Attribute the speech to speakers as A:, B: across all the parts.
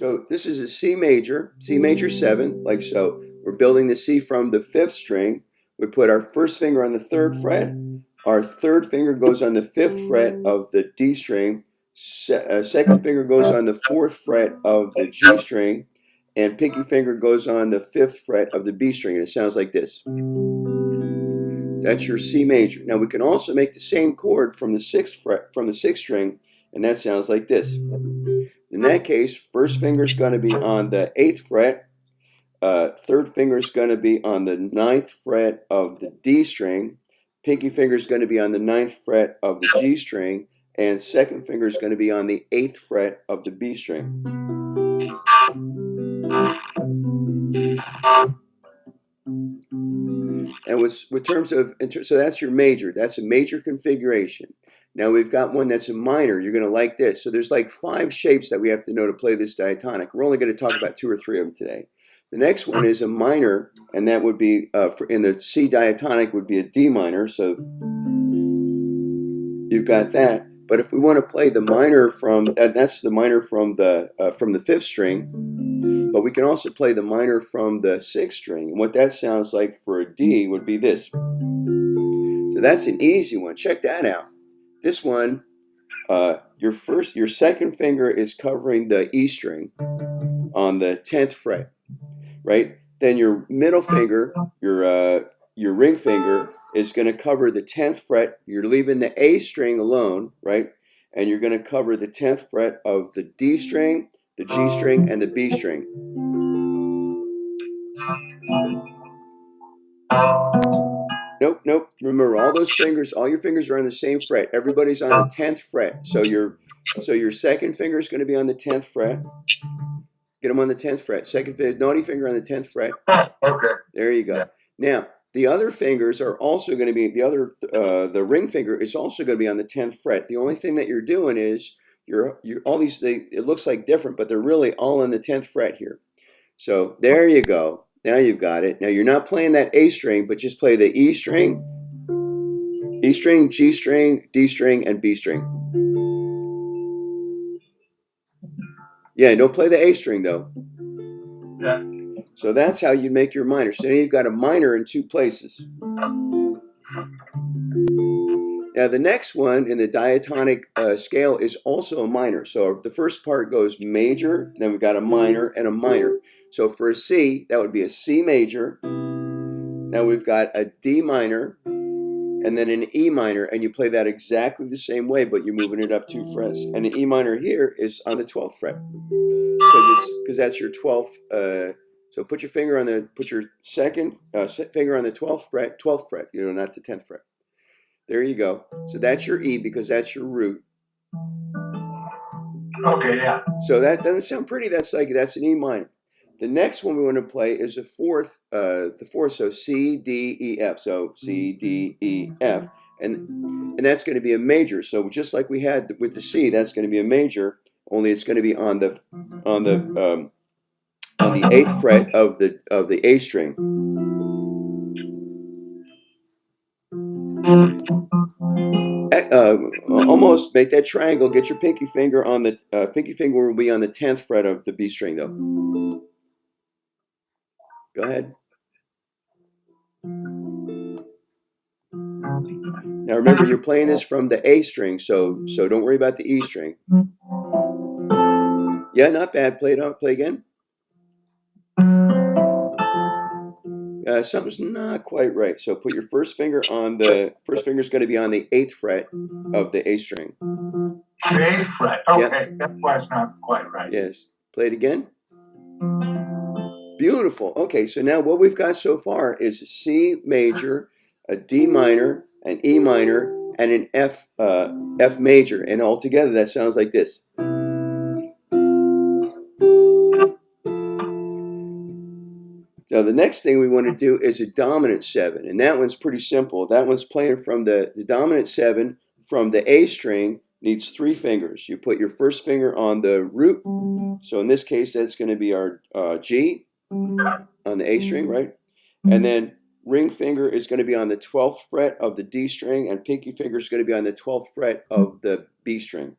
A: So this is a C major 7, like so. We're building the C from the 5th string. We put our first finger on the 3rd fret. Our 3rd finger goes on the 5th fret of the D string. Second finger goes on the 4th fret of the G string. And pinky finger goes on the 5th fret of the B string. And it sounds like this. That's your C major. Now we can also make the same chord from the 6th fret, from the 6th string, and that sounds like this. In that case, first finger is going to be on the 8th fret. Third finger is going to be on the 9th fret of the D string. Pinky finger is going to be on the 9th fret of the G string. And second finger is going to be on the 8th fret of the B string. And with terms of, so that's your major. That's a major configuration. Now we've got one that's a minor. You're going to like this. So there's like 5 shapes that we have to know to play this diatonic. We're only going to talk about 2 or 3 of them today. The next one is a minor, and that would be, in the C diatonic would be a D minor. So you've got that. But if we want to play the minor from, that's the minor from the 5th string. But we can also play the minor from the 6th string. And what that sounds like for a D would be this. So that's an easy one. Check that out. This one, your second finger is covering the E string on the 10th fret, right? Then your middle finger, your ring finger, is going to cover the 10th fret. You're leaving the A string alone, right? And you're going to cover the 10th fret of the D string, the G string, and the B string. Nope. Remember, all those fingers, all your fingers are on the same fret. Everybody's on the 10th fret. So your second finger is going to be on the 10th fret. Get them on the 10th fret. Second finger, naughty finger on the 10th fret.
B: Okay.
A: There you go. Now, the other fingers are also going to be, the ring finger is also going to be on the 10th fret. The only thing that you're doing is, all these, it looks like different, but they're really all on the 10th fret here. So there you go. Now you've got it. Now you're not playing that A string, but just play the E string, G string, D string, and B string. Yeah, don't play the A string though.
B: Yeah.
A: So that's how you make your minor. So now you've got a minor in 2 places. Now the next one in the diatonic scale is also a minor. So the first part goes major, then we've got a minor and a minor. So for a C, that would be a C major. Now we've got a D minor, and then an E minor, and you play that exactly the same way, but you're moving it up 2 frets. And the E minor here is on the 12th fret, because that's your 12th. So put your second finger on the 12th fret, not the 10th fret. There you go. So that's your E, because that's your root.
B: Okay, yeah.
A: So that doesn't sound pretty. That's an E minor. The next one we want to play is the fourth. So C, D, E, F. So C, D, E, F, and that's going to be a major. So just like we had with the C, that's going to be a major. Only it's going to be on the 8th fret of the A string. Almost make that triangle. Get your pinky finger on the pinky finger will be on the 10th fret of the B string though. Go ahead. Now remember, you're playing this from the A string, so don't worry about the E string. Yeah, not bad. Play again. Something's not quite right. So put your first finger on the first finger is going to be on the 8th fret of the A string.
B: The 8th fret. Okay, yep. That's why it's not quite right.
A: Yes. Play it again. Beautiful. Okay, so now what we've got so far is a C major, a D minor, an E minor, and an F major, and all together that sounds like this. Now the next thing we want to do is a dominant 7, and that one's pretty simple. That one's playing from the dominant 7 from the A string. Needs 3 fingers. You put your first finger on the root. So in this case, that's going to be our G on the A string, right? And then ring finger is going to be on the 12th fret of the D string, and pinky finger is going to be on the 12th fret of the B string.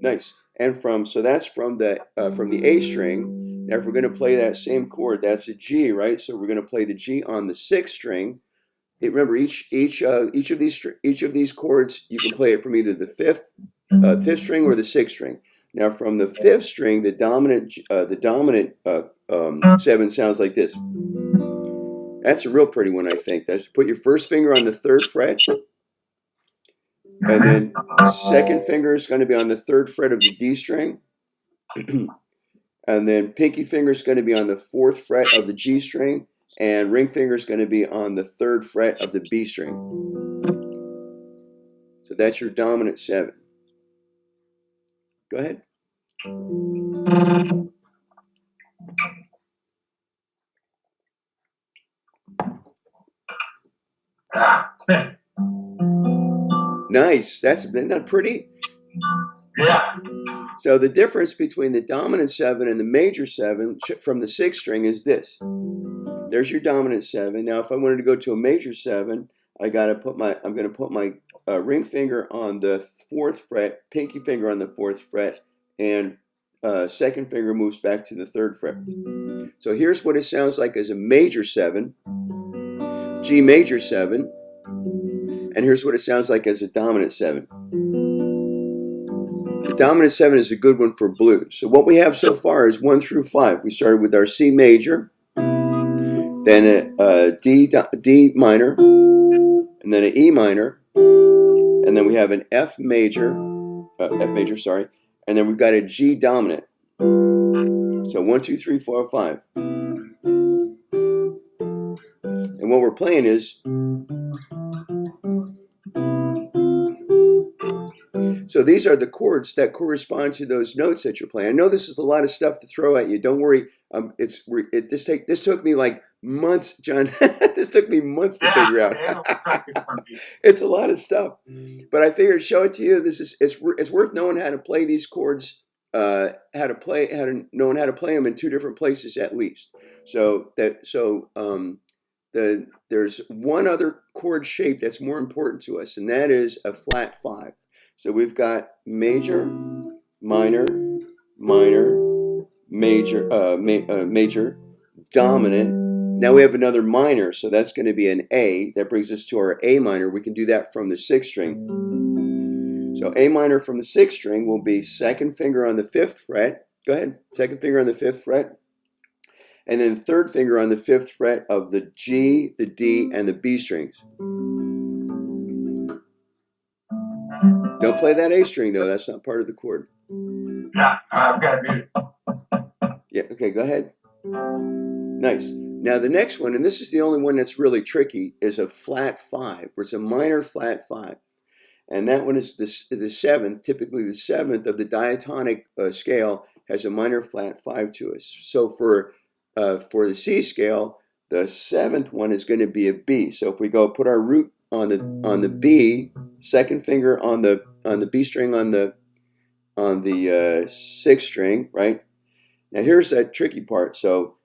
A: Nice. And so that's from the A string. Now if we're going to play that same chord, that's a G, right? So we're going to play the G on the sixth string. Remember, each of these chords, you can play it from either the fifth string or the sixth string. Now from the fifth string, the dominant seven sounds like this. That's a real pretty one, I think. Put your first finger on the third fret, and then second finger is going to be on the third fret of the D string, and then pinky finger is going to be on the fourth fret of the G string, and ring finger is going to be on the third fret of the B string. So that's your dominant seven. Go ahead. Nice. Isn't that pretty?
B: Yeah.
A: So the difference between the dominant seven and the major seven from the sixth string is this. There's your dominant seven. Now, if I wanted to go to a major seven, I'm going to put my ring finger on the fourth fret, pinky finger on the fourth fret, and second finger moves back to the third fret. So here's what it sounds like as a major seven, G major seven, and here's what it sounds like as a dominant seven. The dominant seven is a good one for blues. So what we have so far is 1 through 5. We started with our C major, then a D minor, and then an E minor, and then we have an F major, and then we've got a G dominant. So 1, 2, 3, 4, 5. And what we're playing is, so these are the chords that correspond to those notes that you're playing. I know this is a lot of stuff to throw at you. Don't worry. This took me like months, John. This took me months to figure out. It's a lot of stuff, but I figured show it to you. It's worth knowing how to play these chords. Knowing how to play them in two different places at least. There's one other chord shape that's more important to us, and that is a flat 5. So we've got major, minor, minor, major, major, dominant. Now we have another minor, so that's going to be an A. That brings us to our A minor. We can do that from the sixth string. So A minor from the sixth string will be second finger on the fifth fret. Go ahead. Second finger on the fifth fret. And then third finger on the fifth fret of the G, the D, and the B strings. Don't play that A string, though. That's not part of the chord.
B: Yeah, I've got to mute it.
A: Yeah, okay, go ahead. Nice. Now the next one, and this is the only one that's really tricky, is a flat 5, where it's a minor flat 5. And that one is the seventh, typically the seventh of the diatonic scale has a minor flat 5 to us. So for the C scale, the seventh one is going to be a B. So if we go put our root on the B, second finger on the B string on the sixth string, right? Now here's that tricky part. So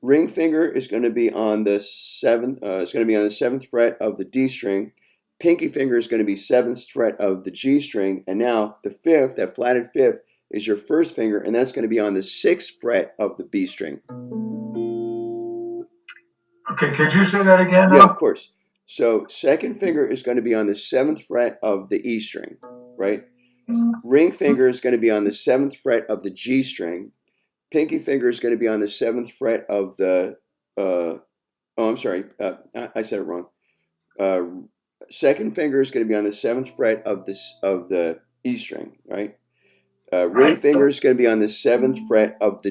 A: ring finger is going to be on the seventh. It's going to be on the seventh fret of the D string. Pinky finger is going to be seventh fret of the G string, and now the fifth, that flatted fifth, is your first finger, and that's going to be on the sixth fret of the B string.
B: Okay, could you say that again?
A: Yeah, of course. So second finger is going to be on the seventh fret of the E string, right? Ring finger is going to be on the seventh fret of the G string. Pinky finger is going to be on the seventh fret of the, I said it wrong. Second finger is going to be on the seventh fret of the E string, right? Ring finger is going to be on the seventh fret of the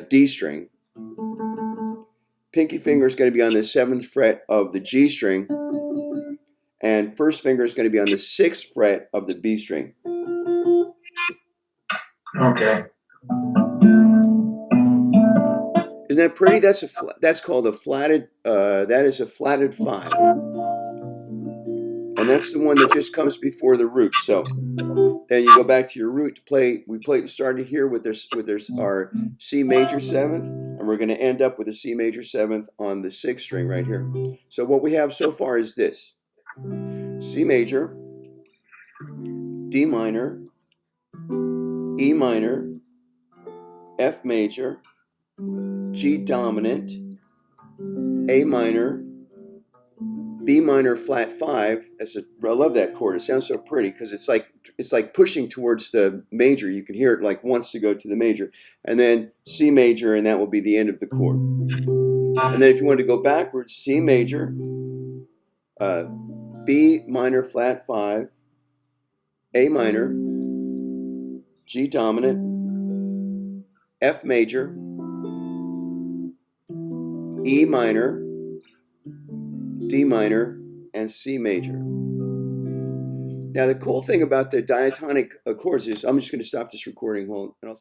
A: D string. Pinky finger is going to be on the seventh fret of the G string, and first finger is going to be on the sixth fret of the B string.
B: Okay.
A: Isn't that pretty? That's called a flatted. That is a flatted 5, and that's the one that just comes before the root. So then you go back to your root to play. Started here with our C major seventh, and we're going to end up with a C major seventh on the sixth string right here. So what we have so far is this: C major, D minor, E minor, F major, G dominant, A minor, B minor flat 5. I love that chord. It sounds so pretty because it's like pushing towards the major. You can hear it like wants to go to the major. And then C major, and that will be the end of the chord. And then if you want to go backwards, C major, B minor flat 5, A minor, G dominant, F major, E minor, D minor, and C major. Now the cool thing about the diatonic chords is, I'm just going to stop this recording. Hold on.